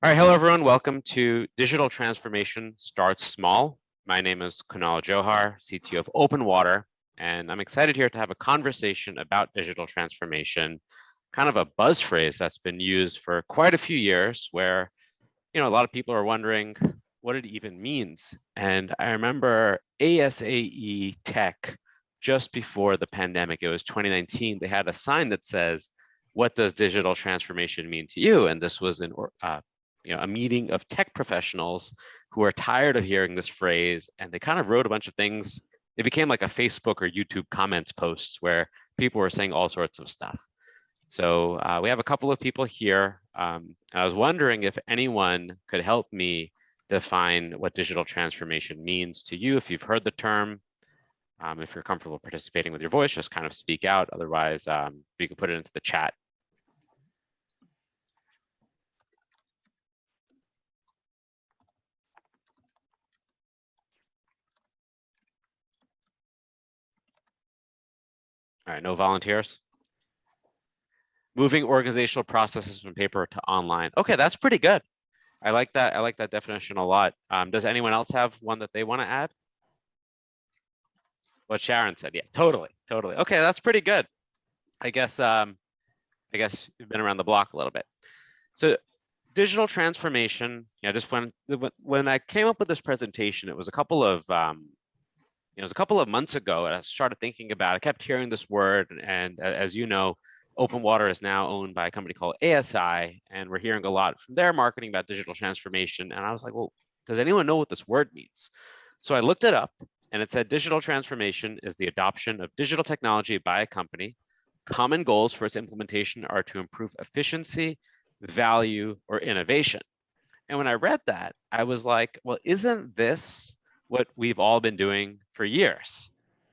All right, hello everyone. Welcome to Digital Transformation Starts Small. My name is Kunal Johar, CTO of Open Water, and I'm excited here to have a conversation about digital transformation, kind of a buzz phrase that's been used for quite a few years where, a lot of people are wondering what it even means. And I remember ASAE Tech just before the pandemic, it was 2019, they had a sign that says, "What does digital transformation mean to you?" And this was a meeting of tech professionals who are tired of hearing this phrase, and they kind of wrote a bunch of things. It became like a Facebook or YouTube comments posts where people were saying all sorts of stuff. So we have a couple of people here. I was wondering if anyone could help me define what digital transformation means to you. If you've heard the term, if you're comfortable participating with your voice, just kind of speak out. Otherwise, you can put it into the chat. All right, no volunteers. Moving organizational processes from paper to online. Okay, that's pretty good. I like that. I like that definition a lot. Does anyone else have one that they want to add? What Sharon said. Yeah, totally. Okay, that's pretty good. I guess you've been around the block a little bit. So digital transformation, just when I came up with this presentation, it was a couple of months ago, and I started thinking about it. I kept hearing this word, and as you know, Open Water is now owned by a company called ASI, and we're hearing a lot from their marketing about digital transformation. And I was like, well, does anyone know what this word means? So I looked it up, and it said digital transformation is the adoption of digital technology by a company. Common goals for its implementation are to improve efficiency, value, or innovation. And when I read that, I was like, well, isn't this what we've all been doing for years?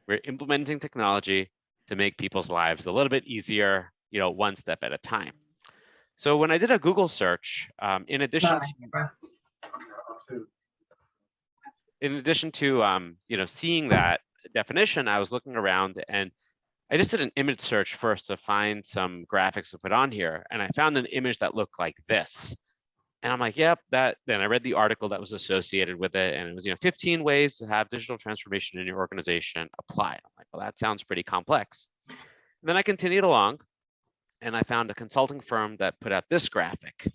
We're implementing technology to make people's lives a little bit easier, one step at a time. So when I did a Google search, in addition to seeing that definition, I was looking around and I just did an image search first to find some graphics to put on here, and I found an image that looked like this. And I'm like, yep, that. Then I read the article that was associated with it, and it was 15 ways to have digital transformation in your organization applied. I'm like, well, that sounds pretty complex. And then I continued along, and I found a consulting firm that put out this graphic.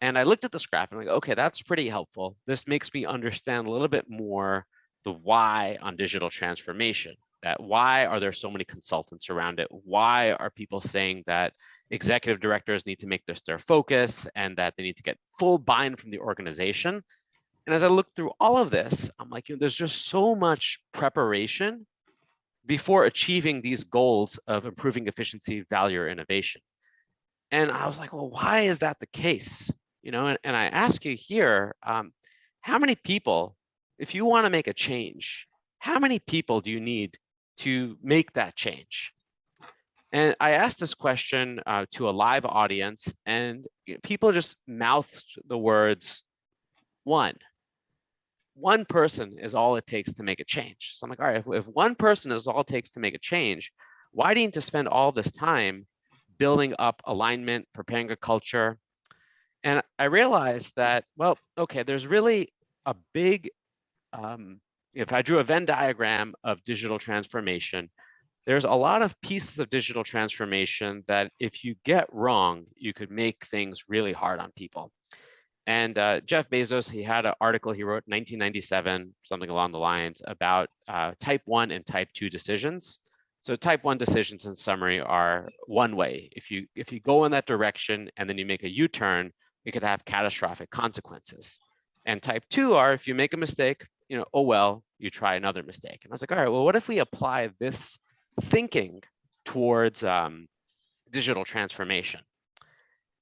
And I looked at this graph and I'm like, okay, that's pretty helpful. This makes me understand a little bit more the why on digital transformation. That why are there so many consultants around it? Why are people saying that executive directors need to make this their focus and that they need to get full buy-in from the organization? And as I look through all of this, I'm like, there's just so much preparation before achieving these goals of improving efficiency, value, or innovation. And I was like, well, why is that the case? And I ask you here, how many people, if you want to make a change, how many people do you need to make that change? And I asked this question to a live audience, and people just mouthed the words, one. One person is all it takes to make a change. So I'm like, all right, if one person is all it takes to make a change, why do you need to spend all this time building up alignment, preparing a culture? And I realized that, well, okay, there's really a big, if I drew a Venn diagram of digital transformation, there's a lot of pieces of digital transformation that if you get wrong, you could make things really hard on people. And Jeff Bezos, he had an article he wrote in 1997, something along the lines about type 1 and type 2 decisions. So type 1 decisions in summary are one way. If you go in that direction and then you make a U-turn, it could have catastrophic consequences. And type 2 are if you make a mistake, oh well, you try another mistake. And I was like, all right, well, what if we apply this thinking towards digital transformation?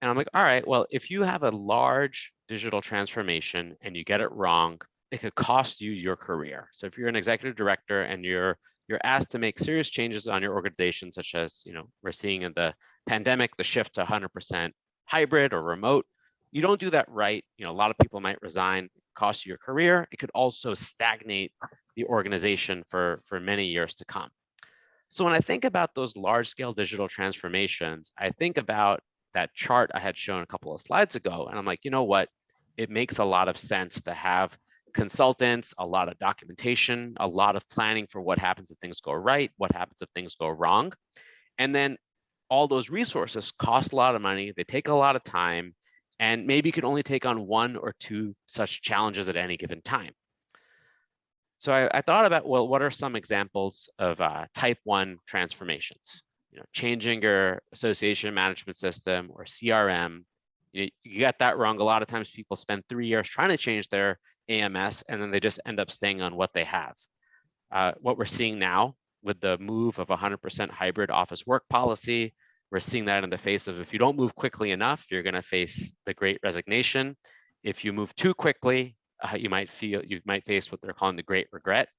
And I'm like, all right, well, if you have a large digital transformation and you get it wrong, it could cost you your career. So if you're an executive director and you're asked to make serious changes on your organization, such as we're seeing in the pandemic, the shift to 100% hybrid or remote, you don't do that right. A lot of people might resign, cost you your career. It could also stagnate the organization for many years to come. So when I think about those large-scale digital transformations, I think about that chart I had shown a couple of slides ago, and I'm like, you know what? it makes a lot of sense to have consultants, a lot of documentation, a lot of planning for what happens if things go right, what happens if things go wrong. And then all those resources cost a lot of money, they take a lot of time, and maybe you can only take on 1 or 2 such challenges at any given time. So I thought about, well, what are some examples of type 1 transformations? Changing your association management system or CRM. You got that wrong. A lot of times people spend 3 years trying to change their AMS, and then they just end up staying on what they have. What we're seeing now with the move of 100% hybrid office work policy, we're seeing that in the face of, if you don't move quickly enough, you're going to face the great resignation. If you move too quickly, you might face what they're calling the great regret.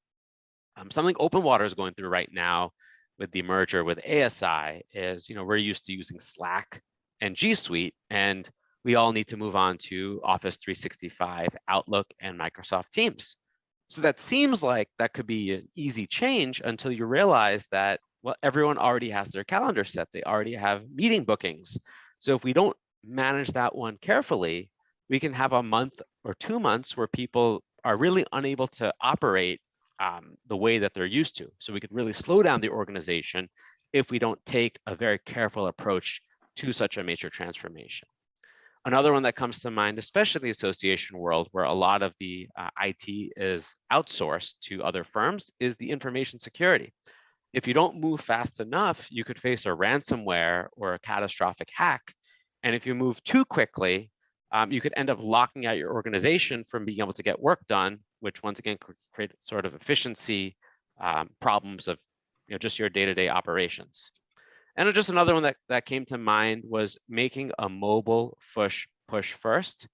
Something Open Water is going through right now with the merger with ASI is, we're used to using Slack and G Suite, and we all need to move on to Office 365, Outlook, and Microsoft Teams. So that seems like that could be an easy change until you realize that, well, everyone already has their calendar set. They already have meeting bookings. So if we don't manage that one carefully, we can have a month or 2 months where people are really unable to operate the way that they're used to. So we could really slow down the organization if we don't take a very careful approach to such a major transformation. Another one that comes to mind, especially in the association world, where a lot of the IT is outsourced to other firms, is the information security. If you don't move fast enough, you could face a ransomware or a catastrophic hack. And if you move too quickly, you could end up locking out your organization from being able to get work done, which once again could create sort of efficiency problems of just your day-to-day operations. And just another one that came to mind was making a mobile push first.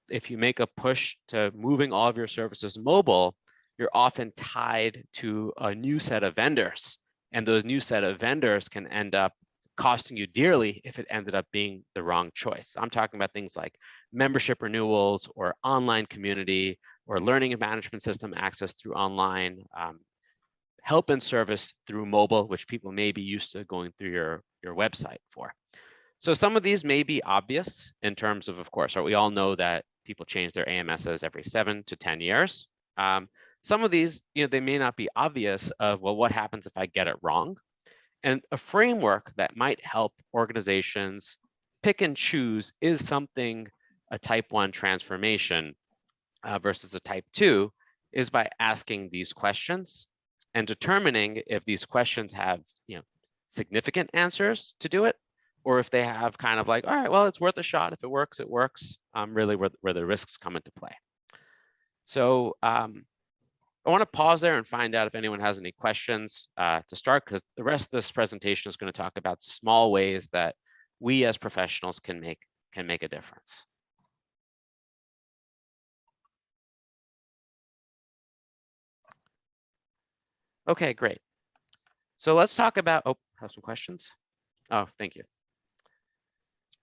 If you make a push to moving all of your services mobile, you're often tied to a new set of vendors. And those new set of vendors can end up costing you dearly if it ended up being the wrong choice. I'm talking about things like membership renewals or online community or learning and management system access through online, help and service through mobile, which people may be used to going through your website for. So some of these may be obvious in terms of course, we all know that people change their AMSs every 7 to 10 years. Some of these, they may not be obvious of, well, what happens if I get it wrong? And a framework that might help organizations pick and choose is something, a type 1 transformation versus a type 2, is by asking these questions and determining if these questions have significant answers to do it, or if they have kind of like, all right, well, it's worth a shot. If it works, it works. Really where the risks come into play. So I want to pause there and find out if anyone has any questions to start, because the rest of this presentation is going to talk about small ways that we as professionals can make a difference. Okay, great. So let's talk about, have some questions? Oh, thank you.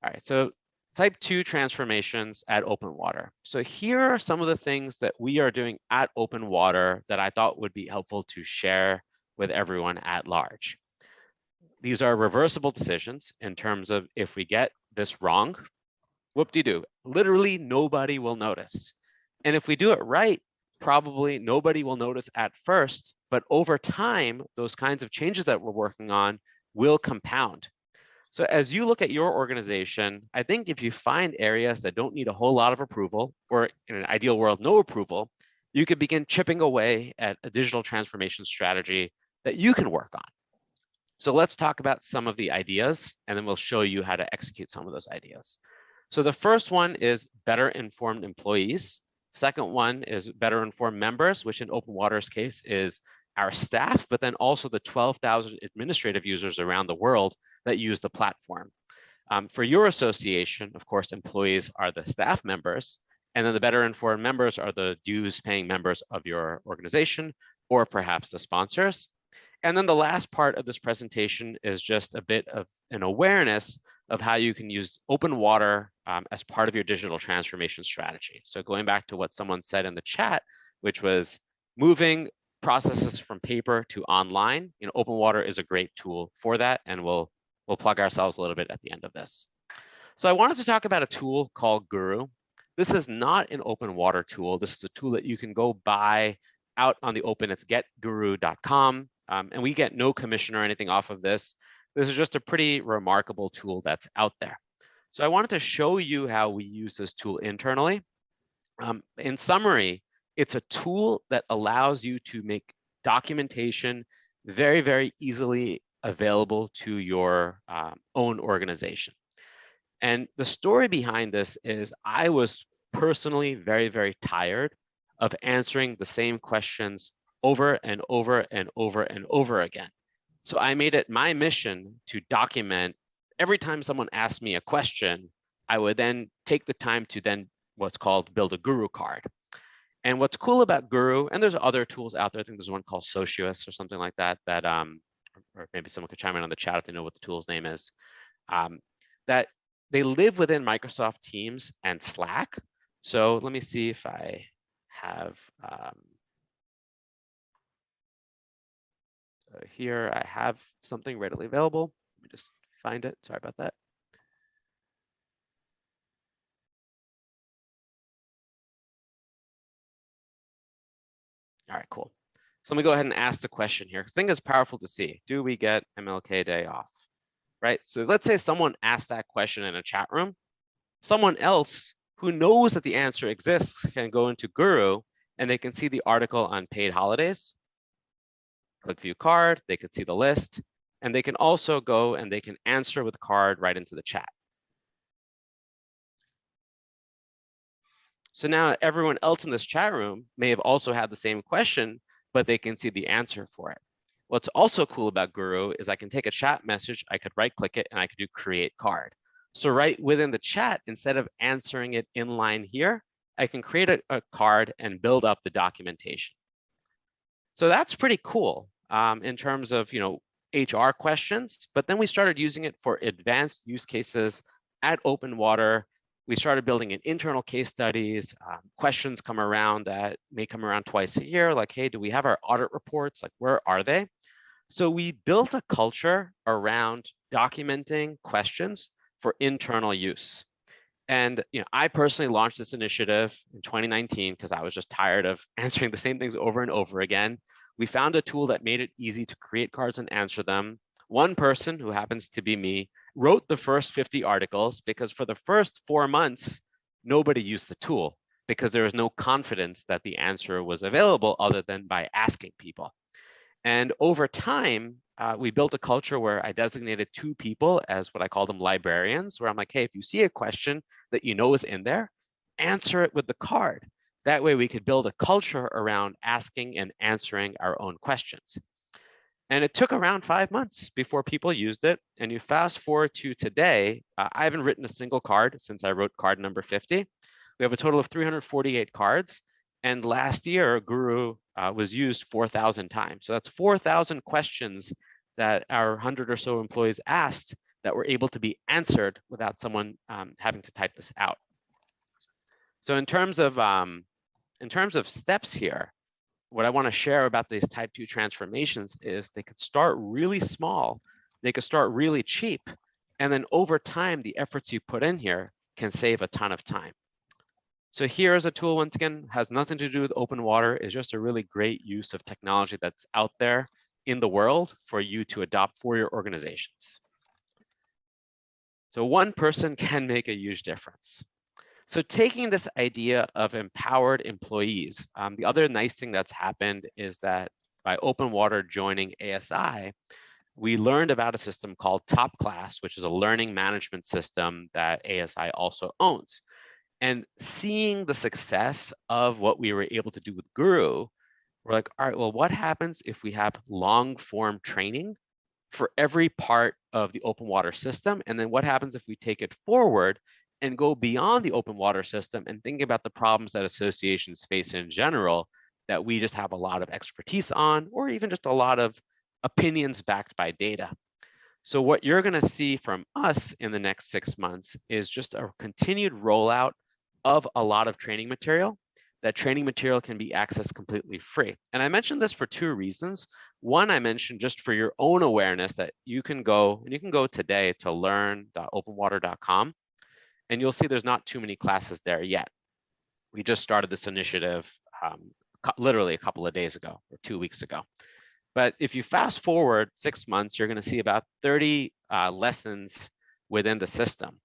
All right, so type 2 transformations at Open Water. So here are some of the things that we are doing at Open Water that I thought would be helpful to share with everyone at large. These are reversible decisions in terms of, if we get this wrong, whoop-de-doo, literally nobody will notice. And if we do it right, probably nobody will notice at first, but over time, those kinds of changes that we're working on will compound. So as you look at your organization, I think if you find areas that don't need a whole lot of approval, or in an ideal world, no approval, you could begin chipping away at a digital transformation strategy that you can work on. So let's talk about some of the ideas, and then we'll show you how to execute some of those ideas. So the first one is better informed employees. Second one is better informed members, which in Open Water's case is our staff, but then also the 12,000 administrative users around the world that use the platform. For your association, of course, employees are the staff members, and then the better informed members are the dues paying members of your organization, or perhaps the sponsors. And then the last part of this presentation is just a bit of an awareness of how you can use Open Water as part of your digital transformation strategy. So going back to what someone said in the chat, which was moving processes from paper to online, Open Water is a great tool for that, and we'll plug ourselves a little bit at the end of this. So I wanted to talk about a tool called Guru. This is not an open water tool. This is a tool that you can go buy out on the open. It's getguru.com. And we get no commission or anything off of this. This is just a pretty remarkable tool that's out there. So I wanted to show you how we use this tool internally. In summary, it's a tool that allows you to make documentation very, very easily available to your own organization. And the story behind this is I was personally very, very tired of answering the same questions over and over and over and over again. So I made it my mission to document every time someone asked me a question, I would then take the time to then what's called build a guru card. And what's cool about Guru, and there's other tools out there, I think there's one called Socius or something like that, or maybe someone could chime in on the chat if they know what the tool's name is, that they live within Microsoft Teams and Slack. So let me see if I have, here I have something readily available. Let me just find it, sorry about that. All right, cool. So let me go ahead and ask the question here, because I think it's powerful to see. Do we get MLK Day off? Right? So let's say someone asked that question in a chat room. Someone else who knows that the answer exists can go into Guru and they can see the article on paid holidays. Click view card, they can see the list, and they can also go and they can answer with card right into the chat. So now everyone else in this chat room may have also had the same question, but they can see the answer for it. What's also cool about Guru is I can take a chat message, I could right click it, and I could do create card. So right within the chat, instead of answering it in line here, I can create a card and build up the documentation. So that's pretty cool in terms of HR questions, but then we started using it for advanced use cases at Open Water. We started building in internal case studies. Questions come around that may come around twice a year, like, hey, do we have our audit reports? Like, where are they? So we built a culture around documenting questions for internal use. And I personally launched this initiative in 2019 because I was just tired of answering the same things over and over again. We found a tool that made it easy to create cards and answer them. One person, who happens to be me, wrote the first 50 articles because for the first 4 months, nobody used the tool because there was no confidence that the answer was available other than by asking people. And over time, we built a culture where I designated 2 people as what I call them librarians, where I'm like, hey, if you see a question that you know is in there, answer it with the card. That way we could build a culture around asking and answering our own questions. And it took around 5 months before people used it. And you fast forward to today, I haven't written a single card since I wrote card number 50. We have a total of 348 cards. And last year, Guru was used 4,000 times. So that's 4,000 questions that our 100 or so employees asked that were able to be answered without someone having to type this out. So in terms of steps here, what I want to share about these type 2 transformations is they could start really small, they could start really cheap, and then over time, the efforts you put in here can save a ton of time. So here is a tool, once again, has nothing to do with open water, is just a really great use of technology that's out there in the world for you to adopt for your organizations. So one person can make a huge difference. So taking this idea of empowered employees, the other nice thing that's happened is that by Open Water joining ASI, we learned about a system called Top Class, which is a learning management system that ASI also owns. And seeing the success of what we were able to do with Guru, we're like, all right, well, what happens if we have long form training for every part of the open water system? And then what happens if we take it forward and go beyond the open water system and think about the problems that associations face in general that we just have a lot of expertise on, or even just a lot of opinions backed by data? So what you're going to see from us in the next 6 months is just a continued rollout of a lot of training material. That training material can be accessed completely free. And I mentioned this for 2 reasons. One, I mentioned just for your own awareness that you can go today to learn.openwater.com, and you'll see there's not too many classes there yet. We just started this initiative literally a couple of days ago or 2 weeks ago. But if you fast forward 6 months, you're going to see about 30 lessons within the system.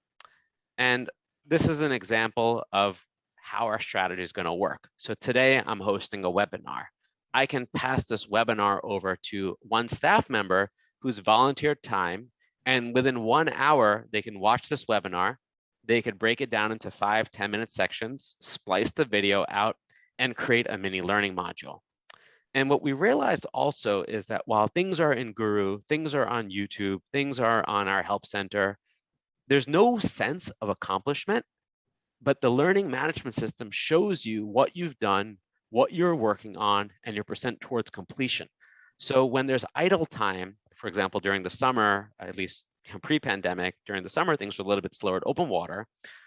And this is an example of how our strategy is going to work. So today I'm hosting a webinar. I can pass this webinar over to one staff member who's volunteered time, and within 1 hour, they can watch this webinar. They could break it down into 5-10 minute sections, splice the video out, and create a mini learning module. And what we realized also is that while things are in Guru, things are on YouTube, things are on our help center, there's no sense of accomplishment, but the learning management system shows you what you've done, what you're working on, and your percent towards completion. So when there's idle time, for example, during the summer, at least pre-pandemic, during the summer, things were a little bit slower at open water,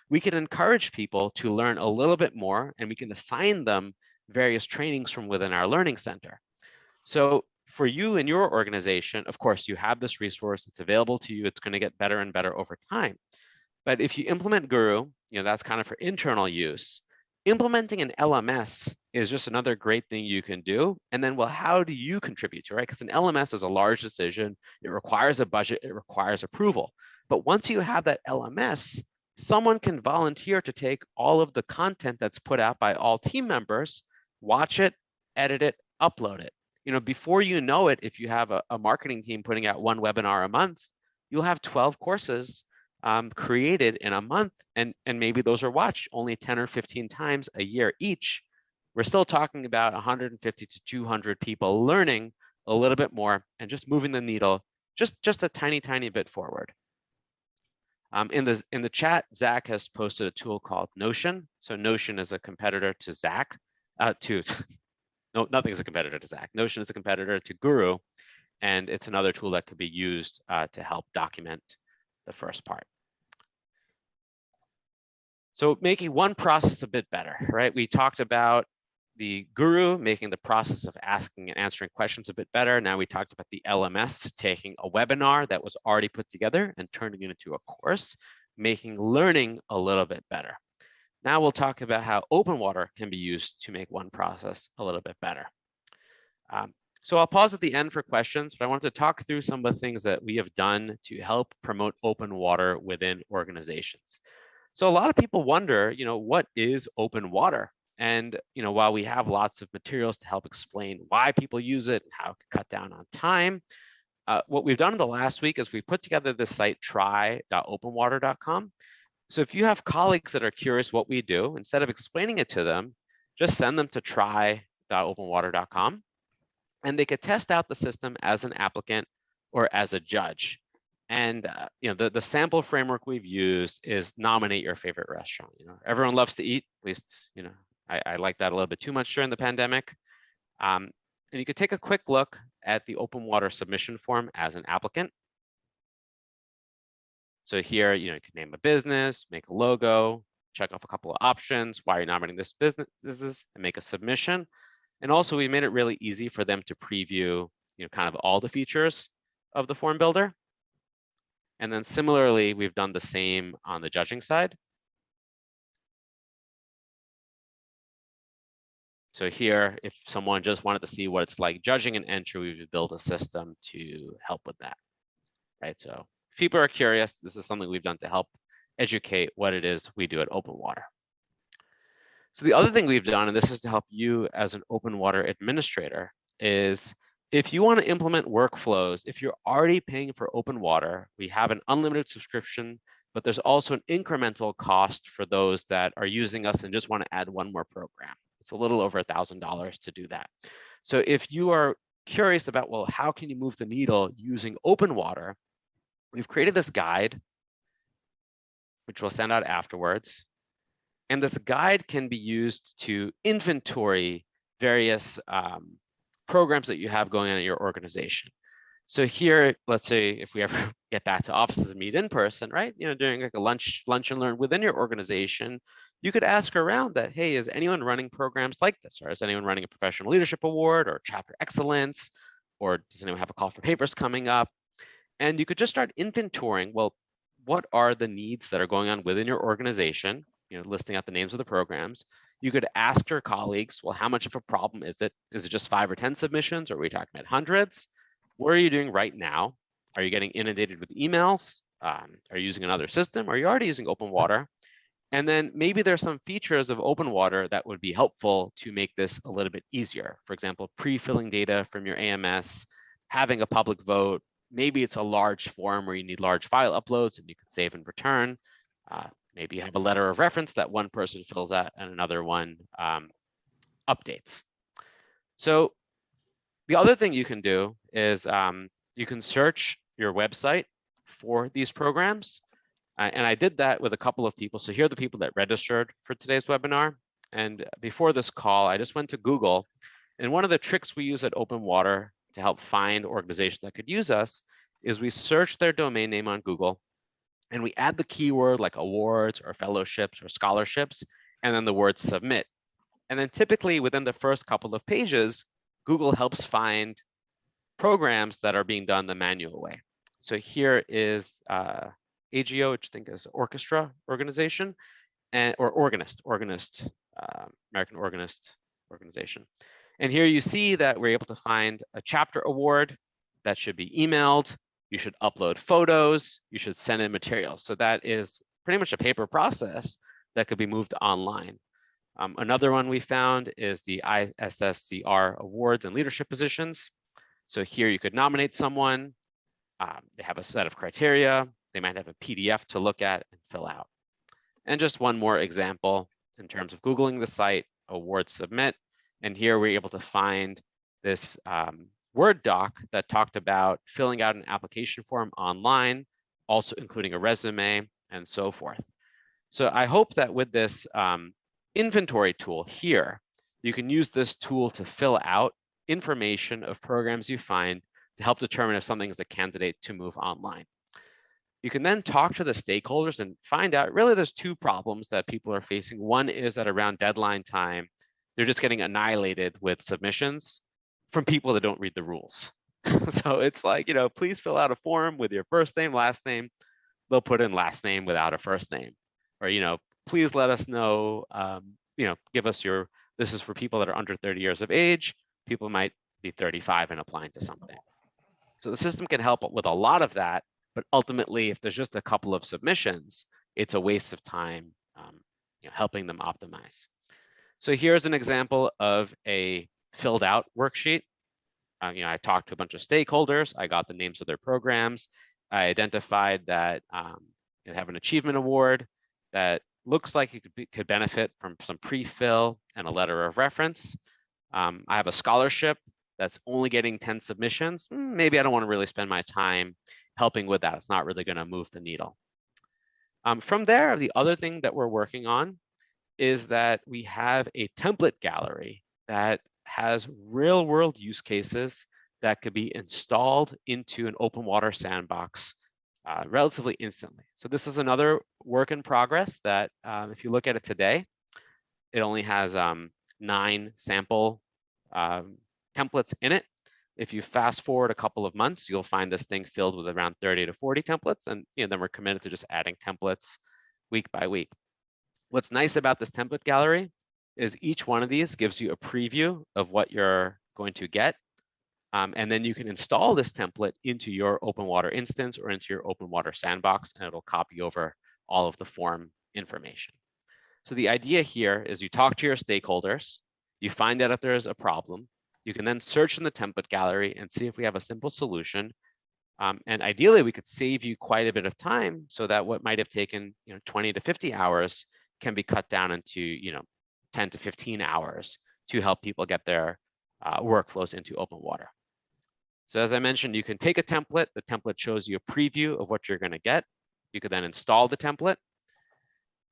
we can encourage people to learn a little bit more, and we can assign them various trainings from within our learning center. So for you and your organization, of course, you have this resource, it's available to you, it's going to get better and better over time. But if you implement Guru, that's kind of for internal use. Implementing an LMS is just another great thing you can do. And then, well, how do you contribute to it, right? Because an LMS is a large decision. It requires a budget. It requires approval. But once you have that LMS, someone can volunteer to take all of the content that's put out by all team members, watch it, edit it, upload it. Before you know it, if you have a marketing team putting out one webinar a month, you'll have 12 courses created in a month, and maybe those are watched only 10 or 15 times a year each. We're still talking about 150 to 200 people learning a little bit more and just moving the needle just a tiny bit forward. In the chat, Zach has posted a tool called Notion. So Notion is a competitor to Zach. No, nothing is a competitor to Zach. Notion is a competitor to Guru, and it's another tool that could be used to help document the first part. So making one process a bit better, right? We talked about the Guru making the process of asking and answering questions a bit better. Now we talked about the LMS taking a webinar that was already put together and turning it into a course, making learning a little bit better. Now we'll talk about how open water can be used to make one process a little bit better. So I'll pause at the end for questions, but I wanted to talk through some of the things that we have done to help promote open water within organizations. So a lot of people wonder, what is open water? And while we have lots of materials to help explain why people use it and how it can cut down on time, what we've done in the last week is we put together this site, try.openwater.com. So if you have colleagues that are curious what we do, instead of explaining it to them, just send them to try.openwater.com. And they could test out the system as an applicant or as a judge. And the sample framework we've used is nominate your favorite restaurant. Everyone loves to eat. At least I like that a little bit too much during the pandemic. And you could take a quick look at the open water submission form as an applicant. So here, you can name a business, make a logo, check off a couple of options, why you're nominating this business, and make a submission. And also, we made it really easy for them to preview, kind of all the features of the form builder. And then similarly, we've done the same on the judging side. So here, if someone just wanted to see what it's like judging an entry, we've built a system to help with that, right? So if people are curious, this is something we've done to help educate what it is we do at Open Water. So the other thing we've done, and this is to help you as an open water administrator, is if you want to implement workflows, if you're already paying for open water, we have an unlimited subscription, but there's also an incremental cost for those that are using us and just want to add one more program. It's a little over $1,000 to do that. So if you are curious about, well, how can you move the needle using open water, we've created this guide, which we'll send out afterwards. And this guide can be used to inventory various programs that you have going on in your organization. So here, let's say if we ever get back to offices and meet in person, right? During like a lunch and learn within your organization, you could ask around that, hey, is anyone running programs like this? Or is anyone running a professional leadership award or chapter excellence? Or does anyone have a call for papers coming up? And you could just start inventorying, well, what are the needs that are going on within your organization? listing out the names of the programs. You could ask your colleagues, well, how much of a problem is it? Is it just 5 or 10 submissions? Or are we talking about hundreds? What are you doing right now? Are you getting inundated with emails? Are you using another system? Are you already using open water? And then maybe there's some features of open water that would be helpful to make this a little bit easier. For example, pre-filling data from your AMS, having a public vote. Maybe it's a large form where you need large file uploads and you can save and return. Maybe you have a letter of reference that one person fills out and another one updates. So the other thing you can do is you can search your website for these programs. And I did that with a couple of people. So here are the people that registered for today's webinar. And before this call, I just went to Google. And one of the tricks we use at Open Water to help find organizations that could use us is we search their domain name on Google and we add the keyword like awards or fellowships or scholarships, and then the word submit. And then typically within the first couple of pages, Google helps find programs that are being done the manual way. So here is AGO, which I think is orchestra organization, or organist, American Organist Organization. And here you see that we're able to find a chapter award that should be emailed. You should upload photos. You should send in materials. So that is pretty much a paper process that could be moved online. Another one we found is the ISSCR awards and leadership positions. So here you could nominate someone. They have a set of criteria. They might have a PDF to look at and fill out. And just one more example in terms of Googling the site, award submit. And here we're able to find this Word doc that talked about filling out an application form online, also including a resume and so forth. So I hope that with this inventory tool here, you can use this tool to fill out information of programs you find to help determine if something is a candidate to move online. You can then talk to the stakeholders and find out really there's two problems that people are facing. One is that around deadline time, they're just getting annihilated with submissions from people that don't read the rules. So it's like, please fill out a form with your first name, last name. They'll put in last name without a first name. Or, please let us know, give us this is for people that are under 30 years of age. People might be 35 and applying to something. So the system can help with a lot of that, but ultimately, if there's just a couple of submissions, it's a waste of time helping them optimize. So here's an example of a filled out worksheet. I talked to a bunch of stakeholders. I got the names of their programs. I identified that they have an achievement award that looks like it could benefit from some pre-fill and a letter of reference. I have a scholarship that's only getting 10 submissions. Maybe I don't want to really spend my time helping with that. It's not really going to move the needle. From there, the other thing that we're working on is that we have a template gallery that has real world use cases that could be installed into an open water sandbox relatively instantly. So this is another work in progress that if you look at it today, it only has 9 sample templates in it. If you fast forward a couple of months, you'll find this thing filled with around 30 to 40 templates. And then we're committed to just adding templates week by week. What's nice about this template gallery is each one of these gives you a preview of what you're going to get. And then you can install this template into your open water instance or into your open water sandbox, and it'll copy over all of the form information. So the idea here is you talk to your stakeholders, you find out if there's a problem, you can then search in the template gallery and see if we have a simple solution. And ideally, we could save you quite a bit of time so that what might have taken 20 to 50 hours can be cut down into 10 to 15 hours to help people get their workflows into open water. So as I mentioned, you can take a template. The template shows you a preview of what you're going to get. You could then install the template.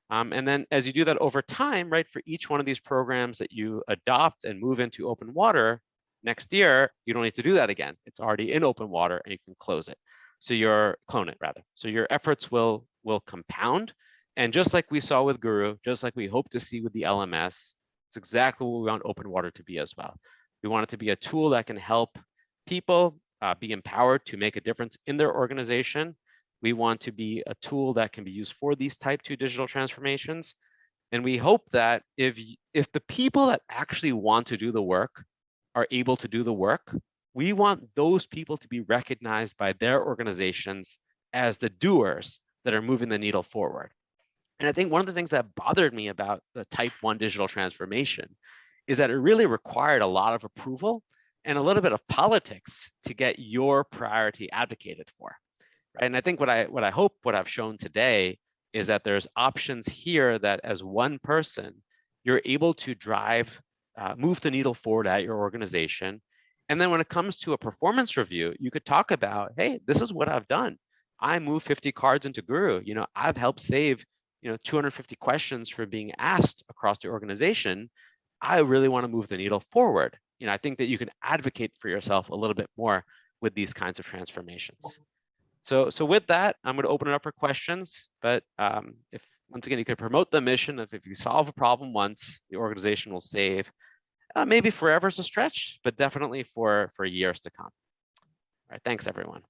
And then as you do that over time, right, for each one of these programs that you adopt and move into open water, next year, you don't need to do that again. It's already in open water and you can close it. So clone it rather. So your efforts will compound. And just like we saw with Guru, just like we hope to see with the LMS, it's exactly what we want open water to be as well. We want it to be a tool that can help people be empowered to make a difference in their organization. We want to be a tool that can be used for these type 2 digital transformations. And we hope that if the people that actually want to do the work are able to do the work, we want those people to be recognized by their organizations as the doers that are moving the needle forward. And I think one of the things that bothered me about the type 1 digital transformation is that it really required a lot of approval and a little bit of politics to get your priority advocated for. Right? And I think what I hope what I've shown today is that there's options here that as one person, you're able to drive, move the needle forward at your organization. And then when it comes to a performance review, you could talk about, hey, this is what I've done. I moved 50 cards into Guru. I've helped save 250 questions for being asked across the organization. I really want to move the needle forward. I think that you can advocate for yourself a little bit more with these kinds of transformations. So with that, I'm going to open it up for questions. But if once again, you could promote the mission of if you solve a problem once, the organization will save. Maybe forever is a stretch, but definitely for years to come. All right, thanks everyone.